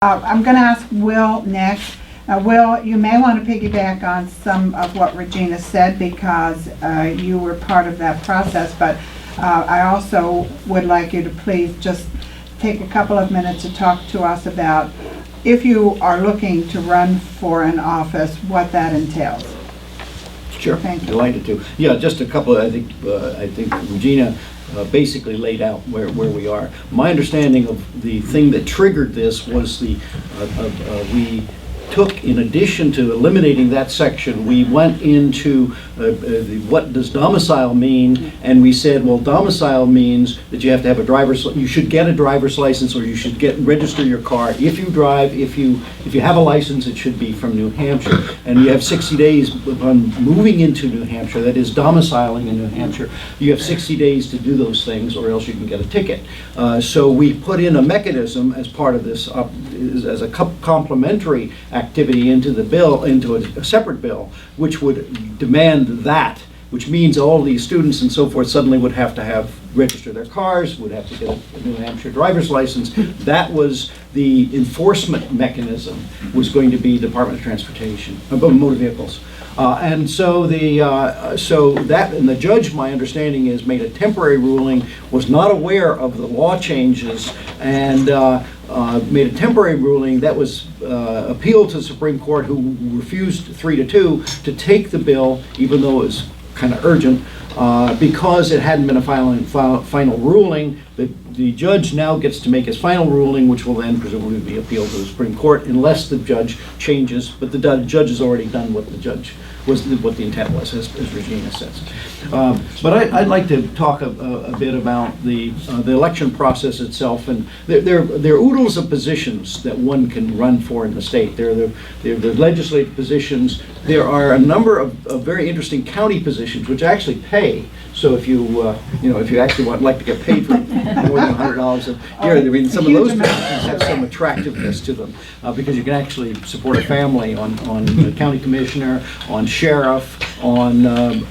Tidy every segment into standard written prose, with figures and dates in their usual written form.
I'm going to ask Will next. Will, you may want to piggyback on some of what Regina said because you were part of that process, but I also would like you to please just take a couple of minutes to talk to us about if you are looking to run for an office, what that entails. Sure, Thank you. delighted to. Yeah, just a couple, I think Regina basically laid out where we are. My understanding of the thing that triggered this was we took, in addition to eliminating that section, we went into what does domicile mean, and we said, well, domicile means that you have to have you should get a driver's license, or you should register your car. If you drive, if you have a license, it should be from New Hampshire, and you have 60 days upon moving into New Hampshire, that is domiciling in New Hampshire, you have 60 days to do those things, or else you can get a ticket. So we put in a mechanism as part of this, as a complementary activity into the bill, into a separate bill, which would demand that, which means all these students and so forth suddenly would have to register their cars, would have to get a New Hampshire driver's license. That was the enforcement mechanism, was going to be Department of Transportation, motor vehicles. And so the judge, my understanding is, made a temporary ruling, was not aware of the law changes, and made a temporary ruling that was appealed to the Supreme Court, who refused 3-2 to take the bill, even though it was kind of urgent, because it hadn't been a final ruling. The judge now gets to make his final ruling, which will then presumably be appealed to the Supreme Court unless the judge changes, but the judge has already done what the intent was, as Regina says. But I'd like to talk a bit about the election process itself, and there are oodles of positions that one can run for in the state. There are the legislative positions. There are a number of very interesting county positions which actually pay. So if if you actually like to get paid for more than $100 a year, I mean, some of those positions have some attractiveness to them because you can actually support a family on the county commissioner, on sheriff, on the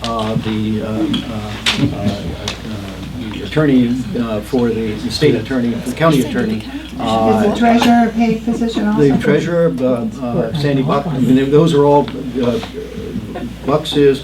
attorney for the state attorney, the county attorney. Is the treasurer a paid position also? The treasurer, Sandy Buck, I mean, those are all, Bucks is,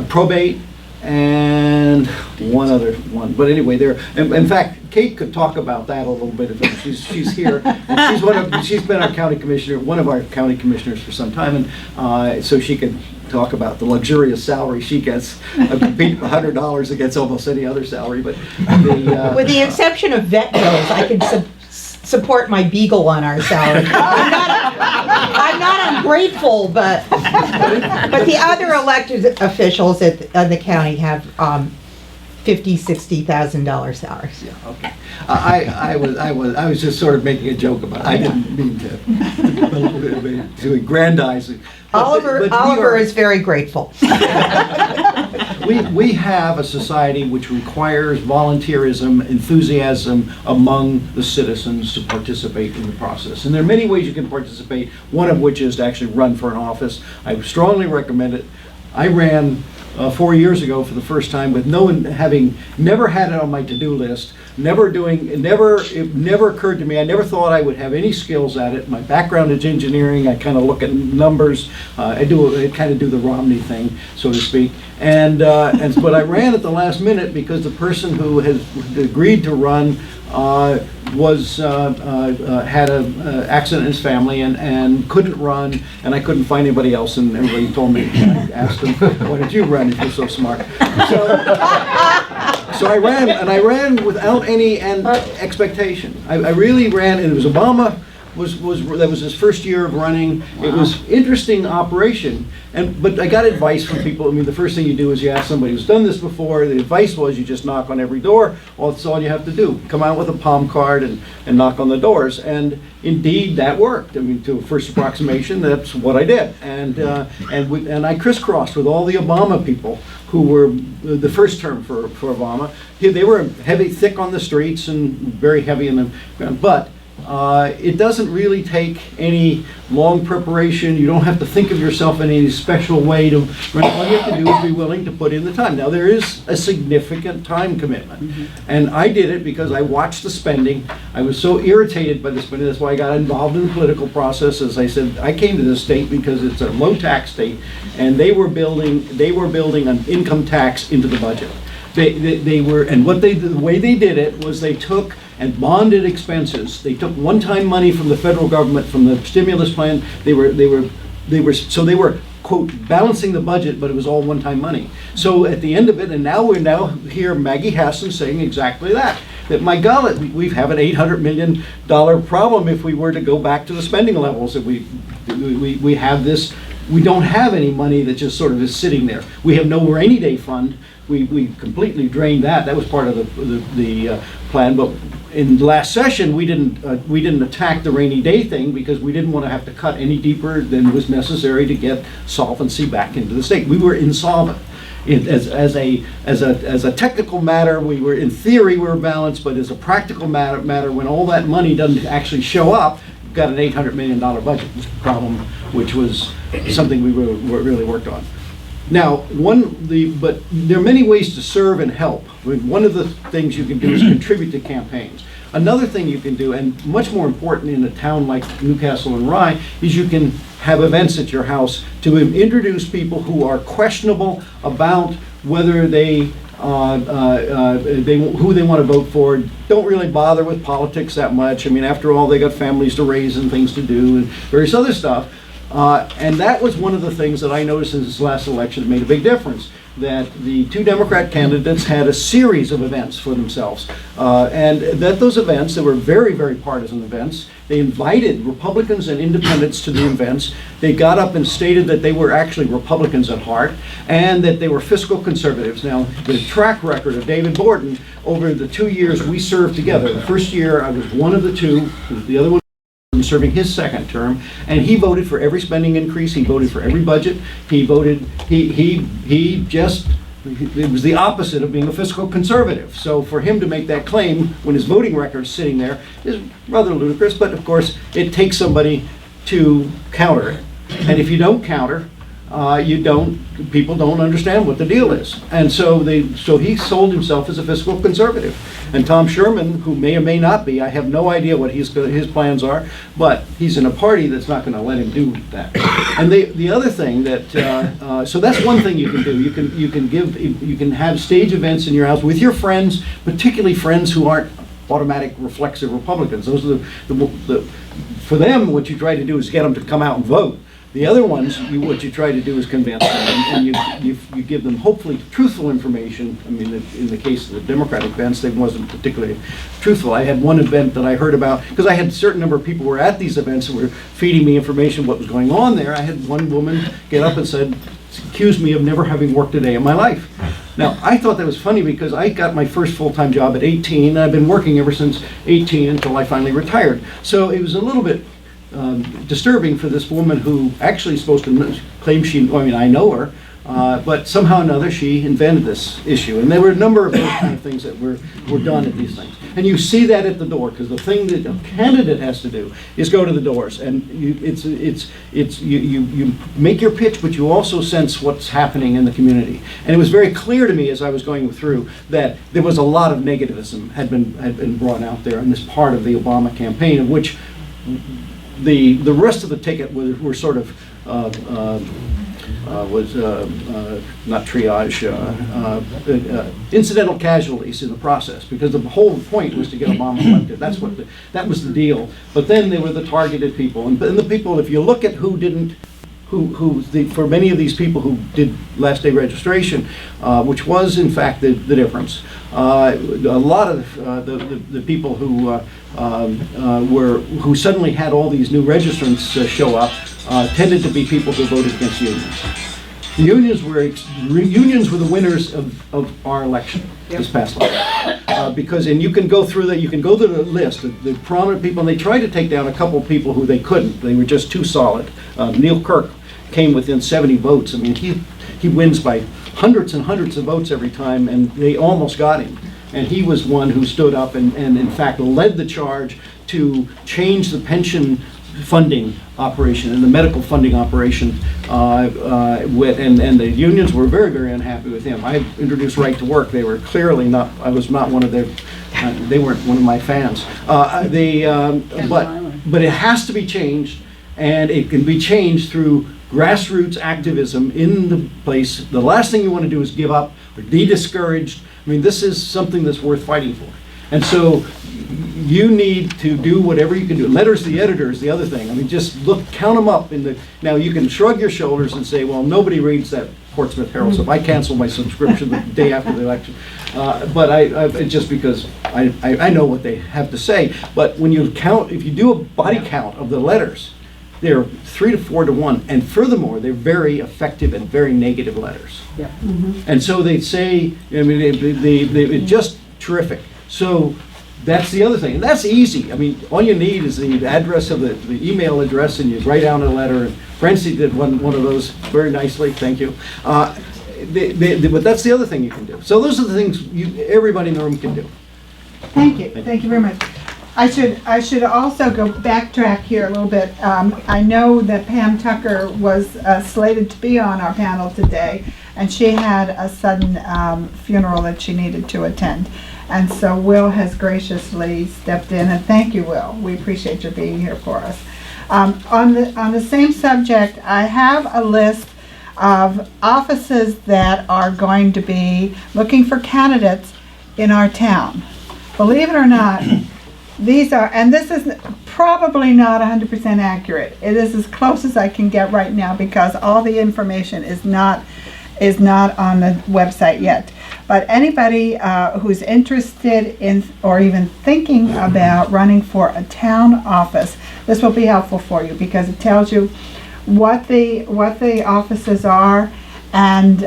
probate, and one other one. But anyway, in fact, Kate could talk about that a little bit if she's here. And she's been our county commissioner, one of our county commissioners for some time, and so she could talk about the luxurious salary she gets, compete $100 against almost any other salary. But with the exception of vet bills, I can support my beagle on our salary. I'm not ungrateful, but the other elected officials at the county have $50,000-$60,000 salaries. Yeah, okay. I was just sort of making a joke about it. I didn't mean to aggrandize it. Oliver is very grateful. We have a society which requires volunteerism, enthusiasm among the citizens to participate in the process. And there are many ways you can participate, one of which is to actually run for an office. I strongly recommend it. I ran 4 years ago for the first time with having never had it on my to-do list, it never occurred to me. I never thought I would have any skills at it. My background is engineering. I kind of look at numbers. I kind of do the Romney thing, so to speak. But I ran at the last minute because the person who has agreed to run had an accident in his family and couldn't run, and I couldn't find anybody else, and everybody told me. I asked them, "Why did you run if you're so smart?" So I ran, and I ran without any expectation. I really ran, and it was Obama. That was his first year of running. Wow. It was interesting operation, but I got advice from people. I mean, the first thing you do is you ask somebody who's done this before. The advice was you just knock on every door. That's all you have to do. Come out with a palm card and knock on the doors. And indeed, that worked. I mean, to a first approximation, that's what I did. And I crisscrossed with all the Obama people who were the first term for Obama. They were thick on the streets and very heavy in the ground, but It doesn't really take any long preparation. You don't have to think of yourself in any special way to, all you have to do is be willing to put in the time. Now, there is a significant time commitment. And I did it because I watched the spending. I was so irritated by the spending. That's why I got involved in the political process. As I said, I came to this state because it's a low tax state, and they were building an income tax into the budget. They were, and the way they did it was they took and bonded expenses. They took one-time money from the federal government, from the stimulus plan. They were, quote, balancing the budget, but it was all one-time money. So at the end of it, and now we hear Maggie Hassan saying exactly that my God, we have an $800 million problem if we were to go back to the spending levels that we have this. We don't have any money that just sort of is sitting there. We have no rainy day fund. We completely drained that. That was part of the plan. But in the last session, we didn't attack the rainy day thing because we didn't want to have to cut any deeper than was necessary to get solvency back into the state. We were insolvent. As a technical matter, in theory we were balanced, but as a practical matter, when all that money doesn't actually show up, we've got an $800 million budget problem, which was something we really worked on. Now, but there are many ways to serve and help. One of the things you can do is contribute to campaigns. Another thing you can do, and much more important in a town like Newcastle and Rye, is you can have events at your house to introduce people who are questionable about whether who they want to vote for. Don't really bother with politics that much. I mean, after all, they got families to raise and things to do and various other stuff. And that was one of the things that I noticed in this last election made a big difference, that the two Democrat candidates had a series of events for themselves. And that those events, they were very, very partisan events. They invited Republicans and independents to the events. They got up and stated that they were actually Republicans at heart and that they were fiscal conservatives. Now, the track record of David Borden over the 2 years we served together, the first year I was one of the two, the other one serving his second term, and he voted for every spending increase. He voted for every budget. It was the opposite of being a fiscal conservative. So for him to make that claim when his voting record is sitting there is rather ludicrous, but of course it takes somebody to counter it. And if you don't counter, people don't understand what the deal is. And so he sold himself as a fiscal conservative. And Tom Sherman, who may or may not be, I have no idea what his plans are, but he's in a party that's not going to let him do that. And the other thing that, so that's one thing you can do. You can have stage events in your house with your friends, particularly friends who aren't automatic reflexive Republicans. Those are for them, what you try to do is get them to come out and vote. The other ones, what you try to do is convince them, and you give them hopefully truthful information. I mean, in the case of the Democratic events, they wasn't particularly truthful. I had one event that I heard about, because I had a certain number of people who were at these events and were feeding me information of what was going on there. I had one woman get up and accused me of never having worked a day in my life. Now, I thought that was funny because I got my first full-time job at 18, and I've been working ever since 18 until I finally retired. So it was a little bit disturbing for this woman who actually is supposed to claim I know her, but somehow or another she invented this issue. And there were a number of those kind of things that were done at these things. And you see that at the door, because the thing that a candidate has to do is go to the doors. And you make your pitch, but you also sense what's happening in the community. And it was very clear to me as I was going through that there was a lot of negativism had been brought out there in this part of the Obama campaign, of which the rest of the ticket were sort of not triage, incidental casualties in the process, because the whole point was to get Obama elected. That was the deal. But then there were the targeted people, and the people. If you look at for many of these people who did last day registration, which was in fact the difference. A lot of the people who suddenly had all these new registrants show up tended to be people who voted against unions. The unions were the winners of our election this past election, and you can go through that. You can go to the list of the prominent people, and they tried to take down a couple of people who they couldn't. They were just too solid. Neil Kirk came within 70 votes. I mean, he wins by hundreds and hundreds of votes every time, and they almost got him. and he was one who stood up and in fact led the charge to change the pension funding operation and the medical funding operation, and the unions were very, very unhappy with him. I introduced Right to Work. They were clearly not, I was not one of their, they weren't one of my fans. But it has to be changed, and it can be changed through grassroots activism in the place. The last thing you want to do is give up or be discouraged. I mean, this is something that's worth fighting for. And so you need to do whatever you can do. Letters to the editor is the other thing. I mean, just look, count them up. Now you can shrug your shoulders and say, well, nobody reads that Portsmouth Herald, so if I cancel my subscription the day after the election. But just because I know what they have to say. But when you count, if you do a body count of the letters, they're 3 to 4 to 1, and furthermore, they're very effective and very negative letters. Yeah. And so they say, I mean, it's just terrific. So that's the other thing, and that's easy. I mean, all you need is the address of the email address, and you write down a letter. And Francie did one of those very nicely. Thank you. But that's the other thing you can do. So those are the things everybody in the room can do. Thank you very much. I should also go backtrack here a little bit. I know that Pam Tucker was slated to be on our panel today, and she had a sudden funeral that she needed to attend. And so Will has graciously stepped in, and thank you, Will. We appreciate your being here for us. On the same subject, I have a list of offices that are going to be looking for candidates in our town. Believe it or not, these are, and this is probably not 100% accurate. It is as close as I can get right now because all the information is not on the website yet. But anybody who's interested in or even thinking about running for a town office, this will be helpful for you because it tells you what the offices are and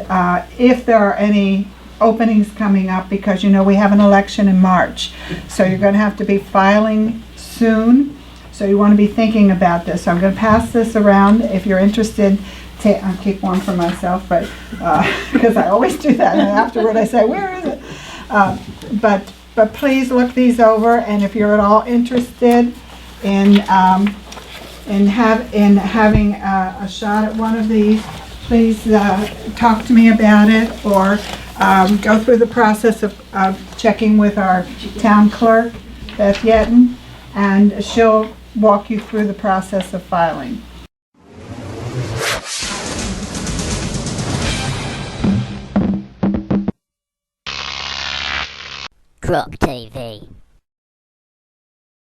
if there are any openings coming up, because you know we have an election in March, so you're going to have to be filing soon. So you want to be thinking about this. So I'm going to pass this around if you're interested. I'll keep one for myself, but because I always do that, and afterward I say, "Where is it?" But please look these over, and if you're at all interested in having a shot at one of these, please talk to me about it, or go through the process of checking with our town clerk, Beth Yetten, and she'll walk you through the process of filing. Croc TV.